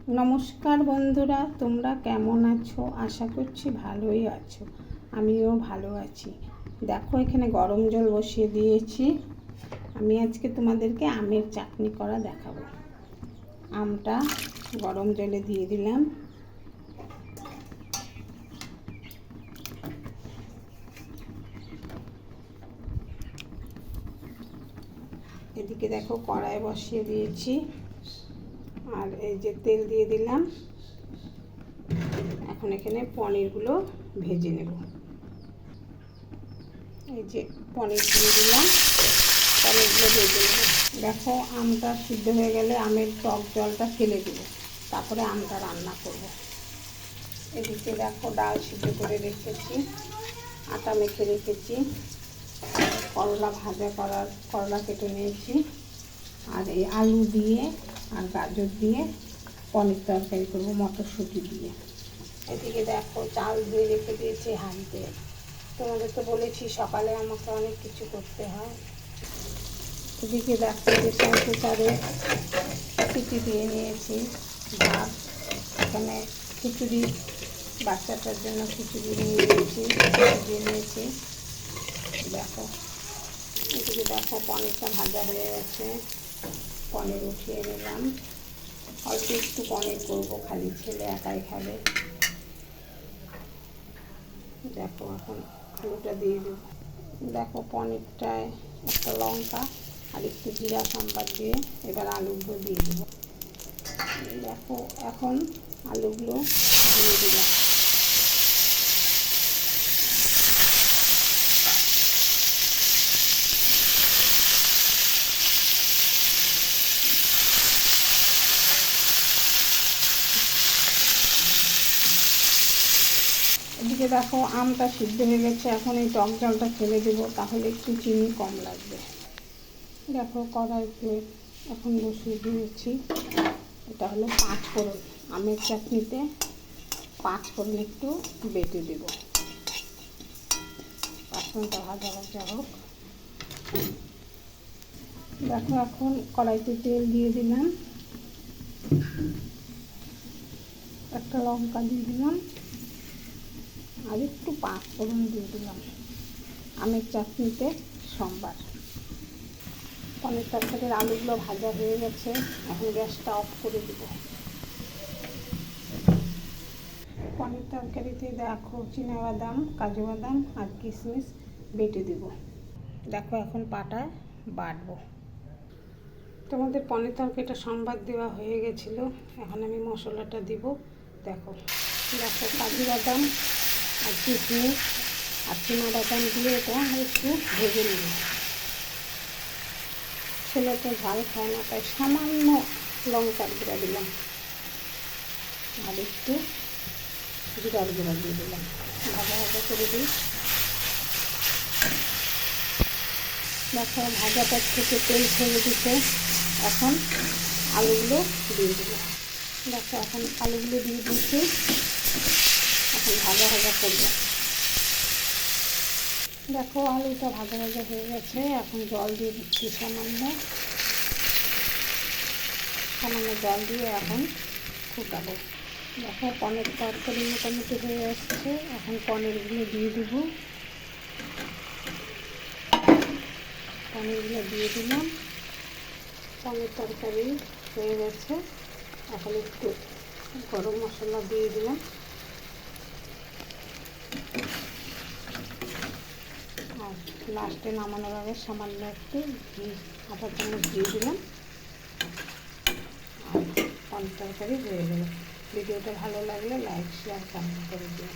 নমস্কার বন্ধুরা, তোমরা কেমন আছো? আশা করছি ভালোই আছো। আমিও ভালো আছি। দেখো, এখানে গরম জল বসিয়ে দিয়েছি। আমি আজকে তোমাদেরকে আমের চাটনি করা দেখাবো। আমটা গরম জলে দিয়ে দিলাম। এদিকে দেখো, কড়াই বসিয়ে দিয়েছি, আর এই যে তেল দিয়ে দিলাম। এখন এখানে পনিরগুলো ভেজে নেব। এই যে পনির দিয়ে দিলাম, পনিরগুলো ভেজে নেব। দেখো, আমটা সিদ্ধ হয়ে গেলে আমের টক জলটা ফেলে দেব, তারপরে আমটা রান্না করব। এদিকে দেখো, ডাল সিদ্ধ করে রেখেছি, আটা মেখে রেখেছি, করলা ভাজা করলা কেটে নিয়েছি, আর এই আলু দিয়ে আর গাজর দিয়ে পনির তরকারি করবো মটরশুঁটি দিয়ে। এদিকে দেখো, চাল ধুয়ে রেখে দিয়েছি হাঁড়িতে। তোমাদের তো বলেছি সকালে আমাকে অনেক কিছু করতে হয়। এদিকে দেখো, প্রেসার কুকারে সিটি দিয়ে নিয়েছি ভাত। এখানে খিচুড়ি, বাচ্চাটার জন্য খিচুড়ি দিয়ে নিয়েছি। দেখো, এদিকে দেখো, পনিরটা ভাজা হয়ে গেছে, পনির উঠিয়ে নিলাম। অল্প একটু পনির করবো, খালি ছেলে একাই খাবে। দেখো, এখন আলুটা দিয়ে দেব। দেখো, পনিরটায় একটা লঙ্কা আর একটু জিরা সম্বাদ দিয়ে এবার আলুগুলো দিয়ে দেব। দেখো, এখন আলুগুলো দিয়ে দিলাম। এদিকে দেখো, আমটা সিদ্ধ হয়ে গেছে। এখন এই টক জলটা ফেলে দেবো, তাহলে একটু চিনি কম লাগবে। দেখো, কড়াইতে এখন বসিয়ে দিয়েছি। এটা হলো 5 ফোড়ন। আমের চাটনিতে 5 ফোড়ন একটু বেটে দেব। 5 ফোড়নটা ভাজা ভাজা হোক। দেখো, এখন কড়াইতে তেল দিয়ে দিলাম, একটা লঙ্কা দিয়ে দিলাম, আর একটু 5 ফোড়ন দিয়ে দিলাম। আমের চাটনিতে সম্বার। পনির তরকারির আলুগুলো ভাজা হয়ে গেছে, এখন গ্যাসটা অফ করে দেব। পনির তরকারিতে দেখো, চিনাবাদাম, কাজু বাদাম আর কিশমিশ বেটে দেব। দেখো, এখন পাটায় বাটবো। তোমাদের পনির তরকারিটা সম্বাদ দেওয়া হয়ে গেছিলো। এখন আমি মশলাটা দিব। দেখো, কাজু বাদাম আর কিশমিশ আর চিনাবাদাম দিয়ে এটা একটু ভেজে নেব। ছেলে তো ঝাল খায় না, তাই সামান্য লঙ্কার গুঁড়া দিলাম, আর একটু জিরার গুঁড়া দিয়ে দিলাম। ভাজা ভাজা করে দিই। দেখো, ভাজাটা থেকে তেল ছেড়ে দিতে। এখন আলুগুলো দিয়ে দেবো। দেখো, এখন আলুগুলো দিয়ে দিচ্ছি। এখন ভাজা ভাজা করবো। দেখো, আলুটা ভাজা ভাজা হয়ে গেছে। এখন জল দিয়ে দিচ্ছি সামান্য জল দিয়ে এখন ফুটাবো। দেখো, পনির তরকারি মোটামুটি হয়ে আসছে। এখন পনিরগুলো দিয়ে দেবো। পনিরগুলো দিয়ে দিলাম। পনির তরকারি হয়ে গেছে। এখন একটু গরম মশলা দিয়ে দিলাম, আর লাস্টে নামানোর আগে সামান্য একটু ঘি, আধা চামচ দিয়ে দিলাম। আর পনির তরকারি হয়ে গেল। ভিডিওটা ভালো লাগলে লাইক, শেয়ার, কমেন্ট করে দিও।